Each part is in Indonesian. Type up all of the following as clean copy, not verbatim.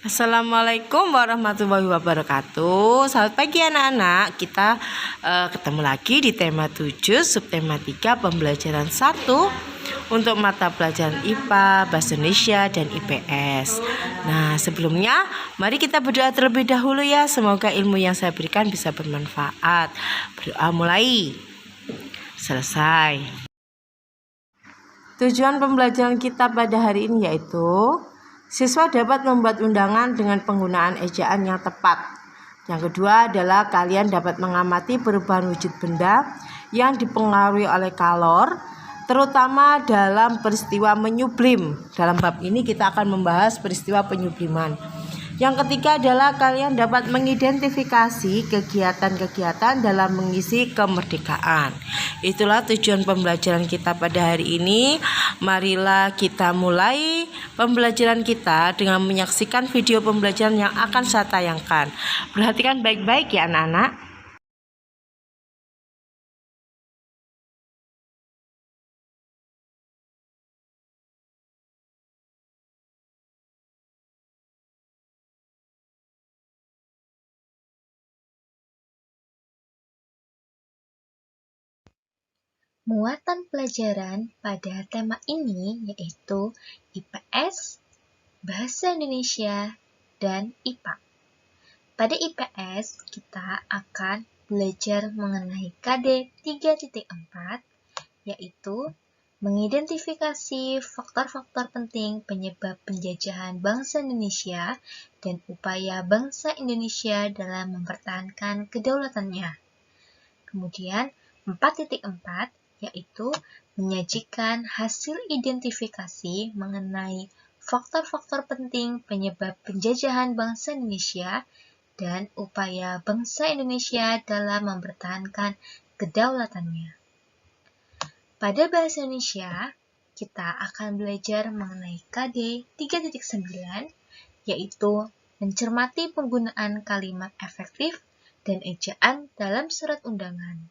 Assalamualaikum warahmatullahi wabarakatuh. Selamat pagi anak-anak. Kita ketemu lagi di tema 7, subtema 3, pembelajaran 1 untuk mata pelajaran IPA, Bahasa Indonesia, dan IPS. Nah, sebelumnya mari kita berdoa terlebih dahulu ya. Semoga ilmu yang saya berikan bisa bermanfaat. Berdoa mulai. Selesai. Tujuan pembelajaran kita pada hari ini yaitu siswa dapat membuat undangan dengan penggunaan ejaan yang tepat. Yang kedua adalah kalian dapat mengamati perubahan wujud benda yang dipengaruhi oleh kalor, terutama dalam peristiwa menyublim. Dalam bab ini kita akan membahas peristiwa penyubliman. Yang ketiga adalah kalian dapat mengidentifikasi kegiatan-kegiatan dalam mengisi kemerdekaan. Itulah tujuan pembelajaran kita pada hari ini. Marilah kita mulai pembelajaran kita dengan menyaksikan video pembelajaran yang akan saya tayangkan. Perhatikan baik-baik ya anak-anak. Muatan pelajaran pada tema ini yaitu IPS, Bahasa Indonesia, dan IPA. Pada IPS, kita akan belajar mengenai KD 3.4, yaitu mengidentifikasi faktor-faktor penting penyebab penjajahan bangsa Indonesia dan upaya bangsa Indonesia dalam mempertahankan kedaulatannya. Kemudian 4.4 yaitu menyajikan hasil identifikasi mengenai faktor-faktor penting penyebab penjajahan bangsa Indonesia dan upaya bangsa Indonesia dalam mempertahankan kedaulatannya. Pada Bahasa Indonesia, kita akan belajar mengenai KD 3.9, yaitu mencermati penggunaan kalimat efektif dan ejaan dalam surat undangan.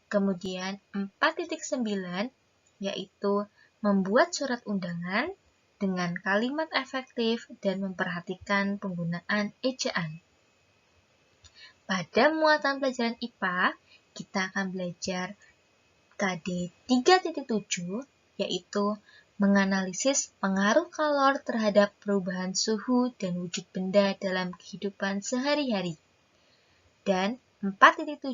Kemudian 4.9 yaitu membuat surat undangan dengan kalimat efektif dan memperhatikan penggunaan ejaan. Pada muatan pelajaran IPA, kita akan belajar KD 3.7 yaitu menganalisis pengaruh kalor terhadap perubahan suhu dan wujud benda dalam kehidupan sehari-hari. Dan 4.7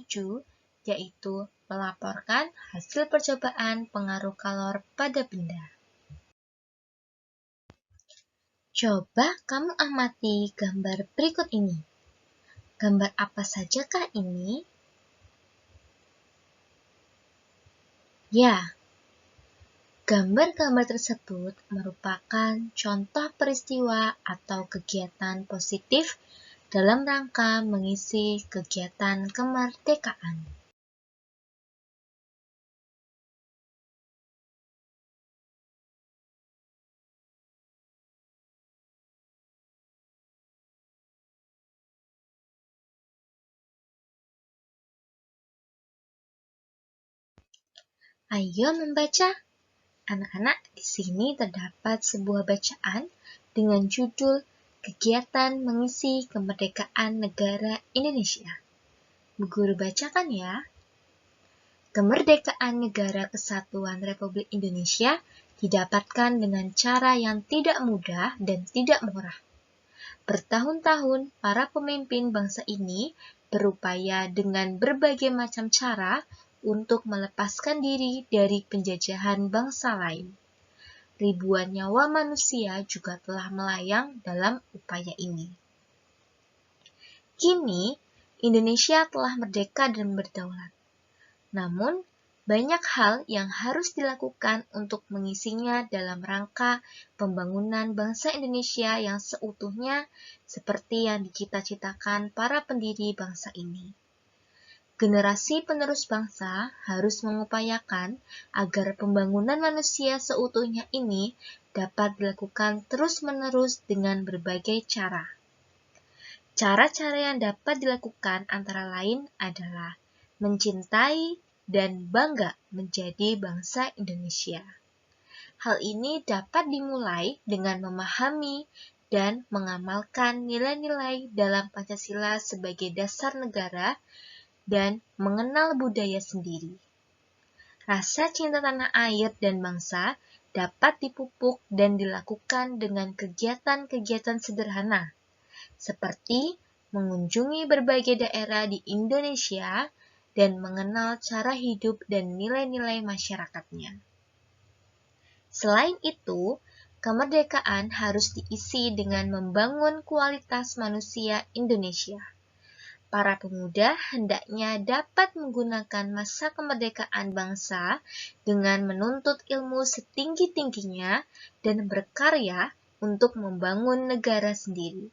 yaitu melaporkan hasil percobaan pengaruh kalor pada benda. Coba kamu amati gambar berikut ini. Gambar apa sajakah ini? Ya, gambar-gambar tersebut merupakan contoh peristiwa atau kegiatan positif dalam rangka mengisi kegiatan kemerdekaan. Ayo membaca. Anak-anak, di sini terdapat sebuah bacaan dengan judul Kegiatan Mengisi Kemerdekaan Negara Indonesia. Bu Guru bacakan ya. Kemerdekaan Negara Kesatuan Republik Indonesia didapatkan dengan cara yang tidak mudah dan tidak murah. Bertahun-tahun, para pemimpin bangsa ini berupaya dengan berbagai macam cara untuk melepaskan diri dari penjajahan bangsa lain. Ribuan nyawa manusia juga telah melayang dalam upaya ini. Kini, Indonesia telah merdeka dan berdaulat. Namun, banyak hal yang harus dilakukan untuk mengisinya dalam rangka pembangunan bangsa Indonesia yang seutuhnya seperti yang dicita-citakan para pendiri bangsa ini. Generasi penerus bangsa harus mengupayakan agar pembangunan manusia seutuhnya ini dapat dilakukan terus-menerus dengan berbagai cara. Cara-cara yang dapat dilakukan antara lain adalah mencintai dan bangga menjadi bangsa Indonesia. Hal ini dapat dimulai dengan memahami dan mengamalkan nilai-nilai dalam Pancasila sebagai dasar negara dan mengenal budaya sendiri. Rasa cinta tanah air dan bangsa dapat dipupuk dan dilakukan dengan kegiatan-kegiatan sederhana, seperti mengunjungi berbagai daerah di Indonesia dan mengenal cara hidup dan nilai-nilai masyarakatnya. Selain itu, kemerdekaan harus diisi dengan membangun kualitas manusia Indonesia. Para pemuda hendaknya dapat menggunakan masa kemerdekaan bangsa dengan menuntut ilmu setinggi-tingginya dan berkarya untuk membangun negara sendiri.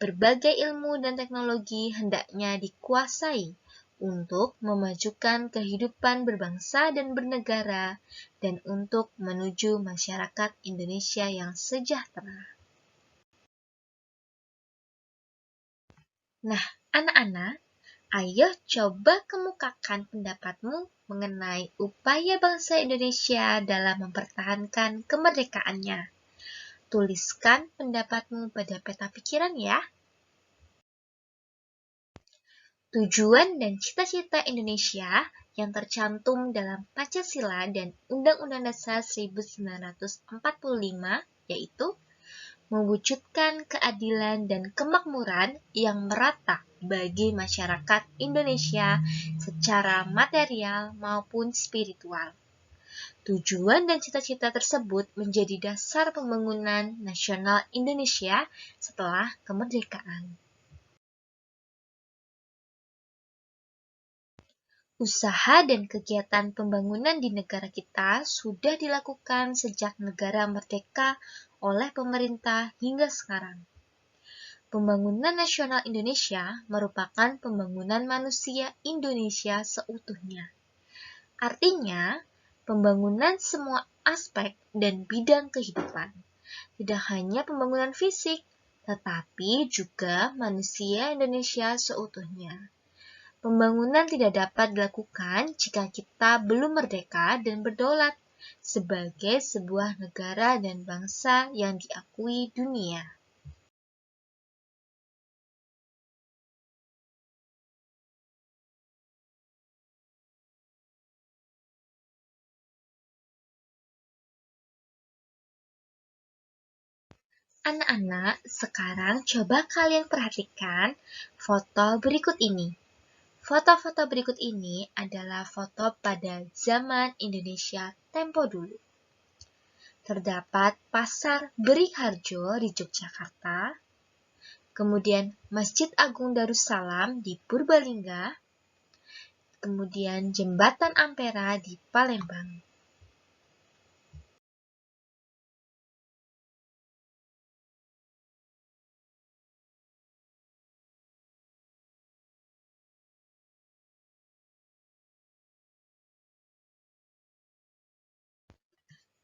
Berbagai ilmu dan teknologi hendaknya dikuasai untuk memajukan kehidupan berbangsa dan bernegara dan untuk menuju masyarakat Indonesia yang sejahtera. Nah, anak-anak, ayo coba kemukakan pendapatmu mengenai upaya bangsa Indonesia dalam mempertahankan kemerdekaannya. Tuliskan pendapatmu pada peta pikiran ya. Tujuan dan cita-cita Indonesia yang tercantum dalam Pancasila dan Undang-Undang Dasar 1945 yaitu mewujudkan keadilan dan kemakmuran yang merata bagi masyarakat Indonesia secara material maupun spiritual. Tujuan dan cita-cita tersebut menjadi dasar pembangunan nasional Indonesia setelah kemerdekaan. Usaha dan kegiatan pembangunan di negara kita sudah dilakukan sejak negara merdeka oleh pemerintah hingga sekarang. Pembangunan nasional Indonesia merupakan pembangunan manusia Indonesia seutuhnya. Artinya, pembangunan semua aspek dan bidang kehidupan. Tidak hanya pembangunan fisik, tetapi juga manusia Indonesia seutuhnya. Pembangunan tidak dapat dilakukan jika kita belum merdeka dan berdaulat sebagai sebuah negara dan bangsa yang diakui dunia. Anak-anak, sekarang coba kalian perhatikan foto berikut ini. Foto-foto berikut ini adalah foto pada zaman Indonesia tempo dulu. Terdapat Pasar Beringharjo di Yogyakarta, kemudian Masjid Agung Darussalam di Purbalingga, kemudian Jembatan Ampera di Palembang.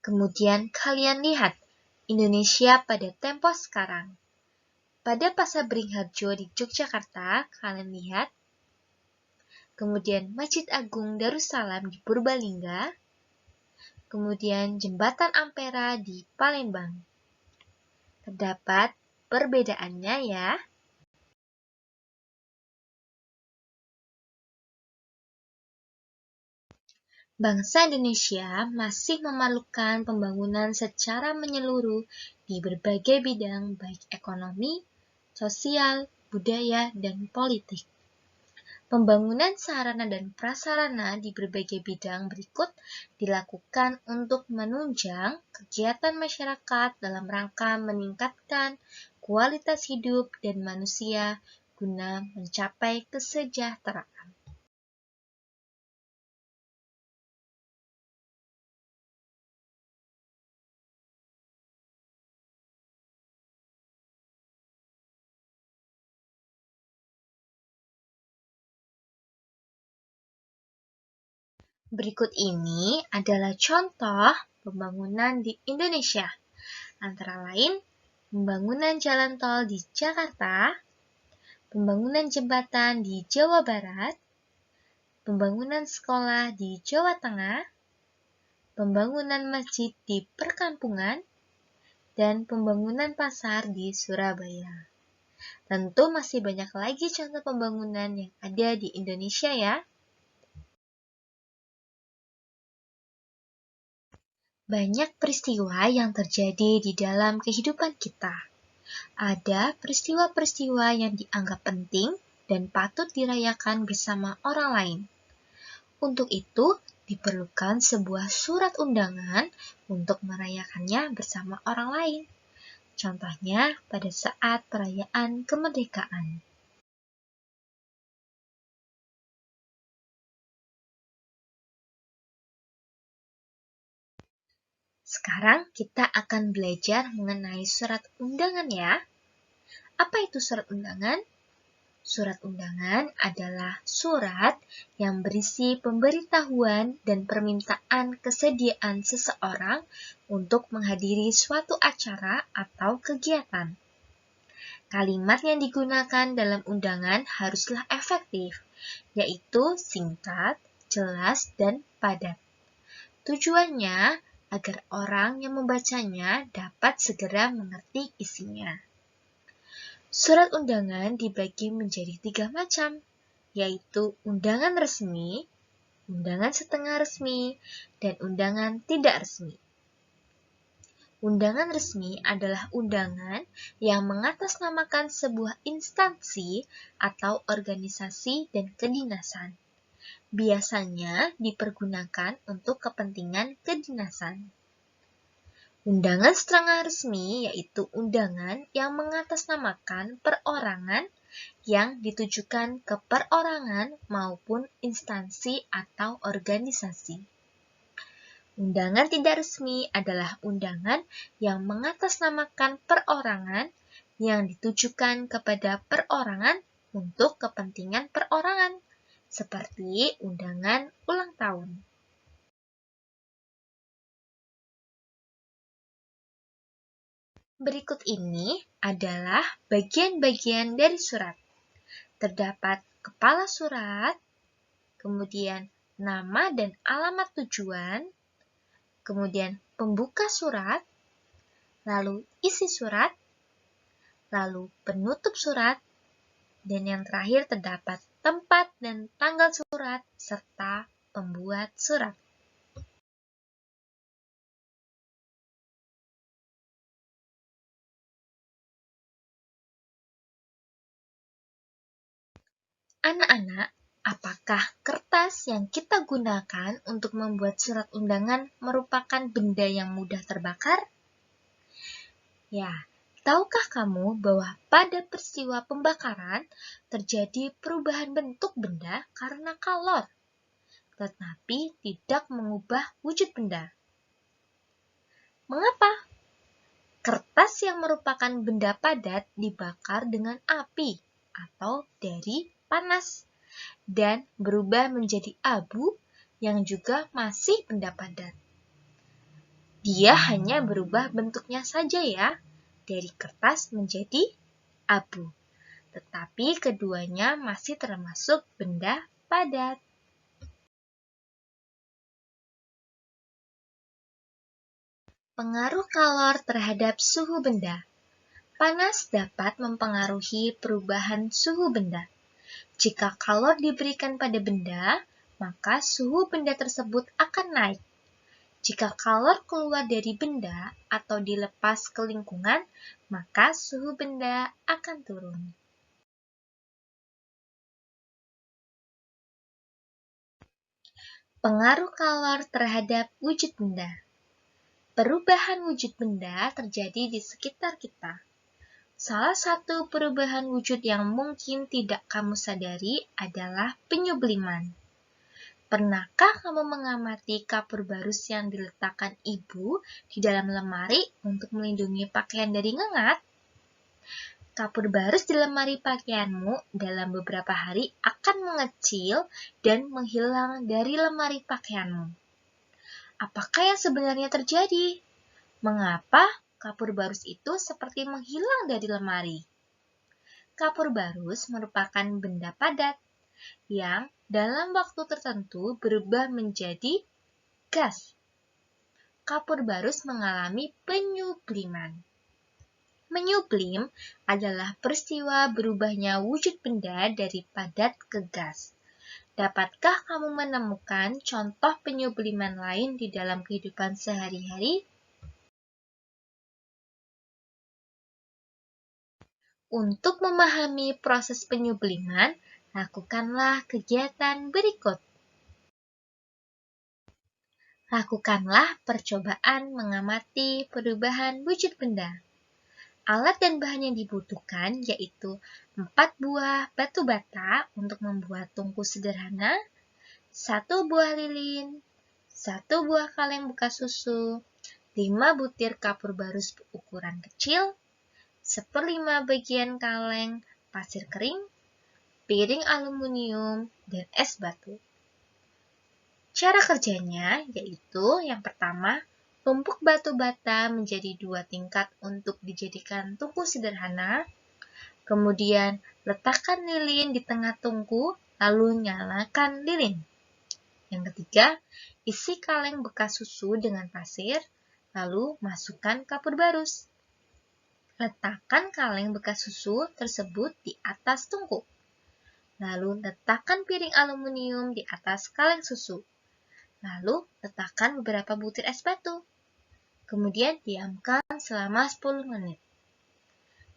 Kemudian kalian lihat Indonesia pada tempo sekarang. Pada Pasar Beringharjo di Yogyakarta, kalian lihat. Kemudian Masjid Agung Darussalam di Purbalingga. Kemudian Jembatan Ampera di Palembang. Terdapat perbedaannya ya. Bangsa Indonesia masih memerlukan pembangunan secara menyeluruh di berbagai bidang baik ekonomi, sosial, budaya, dan politik. Pembangunan sarana dan prasarana di berbagai bidang berikut dilakukan untuk menunjang kegiatan masyarakat dalam rangka meningkatkan kualitas hidup dan manusia guna mencapai kesejahteraan. Berikut ini adalah contoh pembangunan di Indonesia, antara lain pembangunan jalan tol di Jakarta, pembangunan jembatan di Jawa Barat, pembangunan sekolah di Jawa Tengah, pembangunan masjid di perkampungan, dan pembangunan pasar di Surabaya. Tentu masih banyak lagi contoh pembangunan yang ada di Indonesia ya. Banyak peristiwa yang terjadi di dalam kehidupan kita. Ada peristiwa-peristiwa yang dianggap penting dan patut dirayakan bersama orang lain. Untuk itu, diperlukan sebuah surat undangan untuk merayakannya bersama orang lain. Contohnya pada saat perayaan kemerdekaan. Sekarang kita akan belajar mengenai surat undangan ya. Apa itu surat undangan? Surat undangan adalah surat yang berisi pemberitahuan dan permintaan kesediaan seseorang untuk menghadiri suatu acara atau kegiatan. Kalimat yang digunakan dalam undangan haruslah efektif, yaitu singkat, jelas, dan padat. Tujuannya agar orang yang membacanya dapat segera mengerti isinya. Surat undangan dibagi menjadi 3 macam, yaitu undangan resmi, undangan setengah resmi, dan undangan tidak resmi. Undangan resmi adalah undangan yang mengatasnamakan sebuah instansi atau organisasi dan kedinasan. Biasanya dipergunakan untuk kepentingan kedinasan. Undangan setengah resmi yaitu undangan yang mengatasnamakan perorangan yang ditujukan ke perorangan maupun instansi atau organisasi. Undangan tidak resmi adalah undangan yang mengatasnamakan perorangan yang ditujukan kepada perorangan untuk kepentingan perorangan, seperti undangan ulang tahun. Berikut ini adalah bagian-bagian dari surat. Terdapat kepala surat, kemudian nama dan alamat tujuan, kemudian pembuka surat, lalu isi surat, lalu penutup surat, dan yang terakhir terdapat tempat dan tanggal surat, serta pembuat surat. Anak-anak, apakah kertas yang kita gunakan untuk membuat surat undangan merupakan benda yang mudah terbakar? Ya, tahukah kamu bahwa pada peristiwa pembakaran terjadi perubahan bentuk benda karena kalor, tetapi tidak mengubah wujud benda? Mengapa? Kertas yang merupakan benda padat dibakar dengan api atau dari panas dan berubah menjadi abu yang juga masih benda padat. Dia hanya berubah bentuknya saja ya, dari kertas menjadi abu. Tetapi keduanya masih termasuk benda padat. Pengaruh kalor terhadap suhu benda. Panas dapat mempengaruhi perubahan suhu benda. Jika kalor diberikan pada benda, maka suhu benda tersebut akan naik. Jika kalor keluar dari benda atau dilepas ke lingkungan, maka suhu benda akan turun. Pengaruh kalor terhadap wujud benda. Perubahan wujud benda terjadi di sekitar kita. Salah satu perubahan wujud yang mungkin tidak kamu sadari adalah penyubliman. Pernahkah kamu mengamati kapur barus yang diletakkan ibu di dalam lemari untuk melindungi pakaian dari ngengat? Kapur barus di lemari pakaianmu dalam beberapa hari akan mengecil dan menghilang dari lemari pakaianmu. Apakah yang sebenarnya terjadi? Mengapa kapur barus itu seperti menghilang dari lemari? Kapur barus merupakan benda padat yang dalam waktu tertentu berubah menjadi gas. Kapur barus mengalami penyubliman. Menyublim adalah peristiwa berubahnya wujud benda dari padat ke gas. Dapatkah kamu menemukan contoh penyubliman lain di dalam kehidupan sehari-hari? Untuk memahami proses penyubliman, lakukanlah kegiatan berikut. Lakukanlah percobaan mengamati perubahan wujud benda. Alat dan bahan yang dibutuhkan yaitu 4 buah batu bata untuk membuat tungku sederhana, 1 buah lilin, 1 buah kaleng bekas susu, 5 butir kapur barus ukuran kecil, 1/5 bagian kaleng pasir kering, piring aluminium, dan es batu. Cara kerjanya yaitu yang pertama, tumpuk batu bata menjadi 2 tingkat untuk dijadikan tungku sederhana. Kemudian, letakkan lilin di tengah tungku, lalu nyalakan lilin. Yang ketiga, isi kaleng bekas susu dengan pasir, lalu masukkan kapur barus. Letakkan kaleng bekas susu tersebut di atas tungku. Lalu letakkan piring aluminium di atas kaleng susu. Lalu letakkan beberapa butir es batu. Kemudian diamkan selama 10 menit.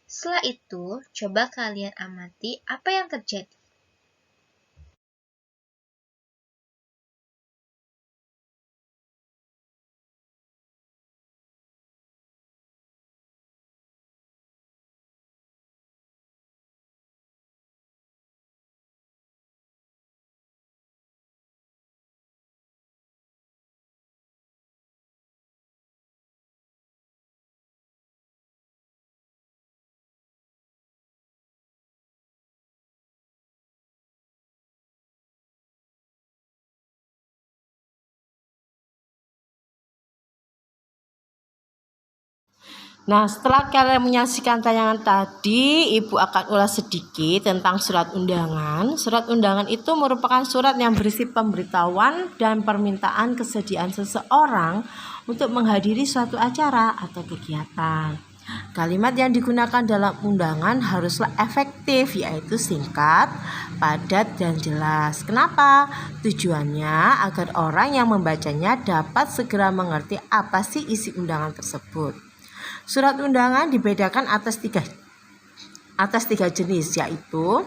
Setelah itu, coba kalian amati apa yang terjadi. Nah, setelah kalian menyaksikan tayangan tadi, Ibu akan ulas sedikit tentang surat undangan. Surat undangan itu merupakan surat yang berisi pemberitahuan dan permintaan kesediaan seseorang untuk menghadiri suatu acara atau kegiatan. Kalimat yang digunakan dalam undangan haruslah efektif, yaitu singkat, padat, dan jelas. Kenapa? Tujuannya agar orang yang membacanya dapat segera mengerti apa sih isi undangan tersebut. Surat undangan dibedakan atas tiga jenis, yaitu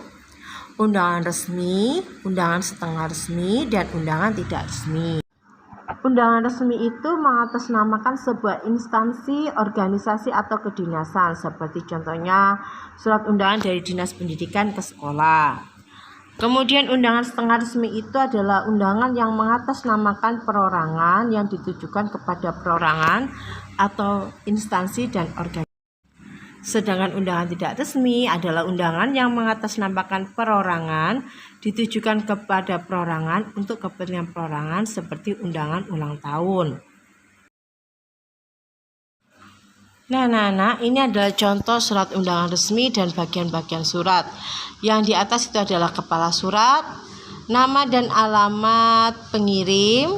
undangan resmi, undangan setengah resmi, dan undangan tidak resmi. Undangan resmi itu mengatasnamakan sebuah instansi, organisasi, atau kedinasan, seperti contohnya surat undangan dari Dinas Pendidikan ke sekolah. Kemudian undangan setengah resmi itu adalah undangan yang mengatasnamakan perorangan yang ditujukan kepada perorangan atau instansi dan organisasi. Sedangkan undangan tidak resmi adalah undangan yang mengatasnamakan perorangan ditujukan kepada perorangan untuk kepentingan perorangan, seperti undangan ulang tahun. Nah, ini adalah contoh surat undangan resmi dan bagian-bagian surat. Yang di atas itu adalah kepala surat, nama dan alamat pengirim,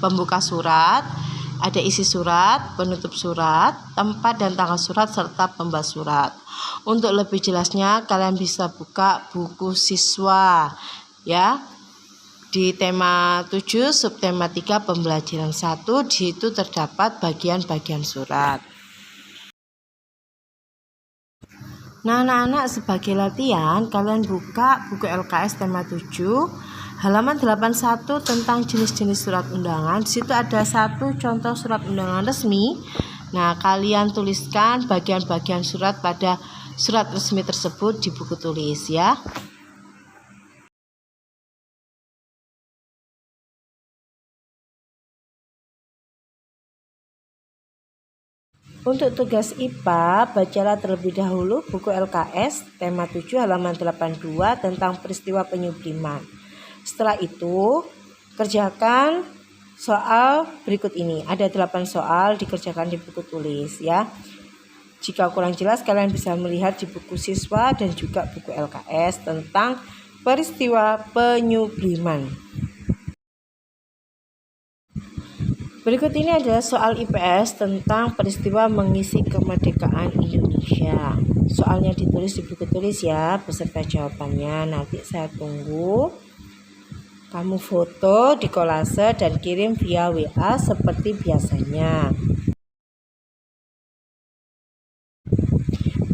pembuka surat, ada isi surat, penutup surat, tempat dan tanggal surat, serta pembahas surat. Untuk lebih jelasnya, kalian bisa buka buku siswa ya. Di tema 7, subtema 3, pembelajaran 1, di situ terdapat bagian-bagian surat. Nah, anak-anak, sebagai latihan, kalian buka buku LKS tema 7, halaman 81 tentang jenis-jenis surat undangan. Di situ ada 1 contoh surat undangan resmi. Nah, kalian tuliskan bagian-bagian surat pada surat resmi tersebut di buku tulis ya. Untuk tugas IPA, bacalah terlebih dahulu buku LKS tema 7 halaman 82 tentang peristiwa penyubliman. Setelah itu, kerjakan soal berikut ini. Ada 8 soal, dikerjakan di buku tulis ya. Jika kurang jelas, kalian bisa melihat di buku siswa dan juga buku LKS tentang peristiwa penyubliman. Berikut ini adalah soal IPS tentang peristiwa mengisi kemerdekaan Indonesia. Soalnya ditulis di buku tulis ya, beserta jawabannya. Nanti saya tunggu kamu foto, dikolase, dan kirim via WA seperti biasanya.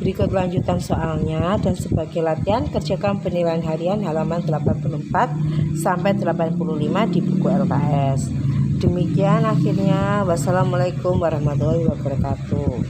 Berikut lanjutan soalnya, dan sebagai latihan kerjakan penilaian harian halaman 84 sampai 85 di buku LKS. Demikian akhirnya, wassalamualaikum warahmatullahi wabarakatuh.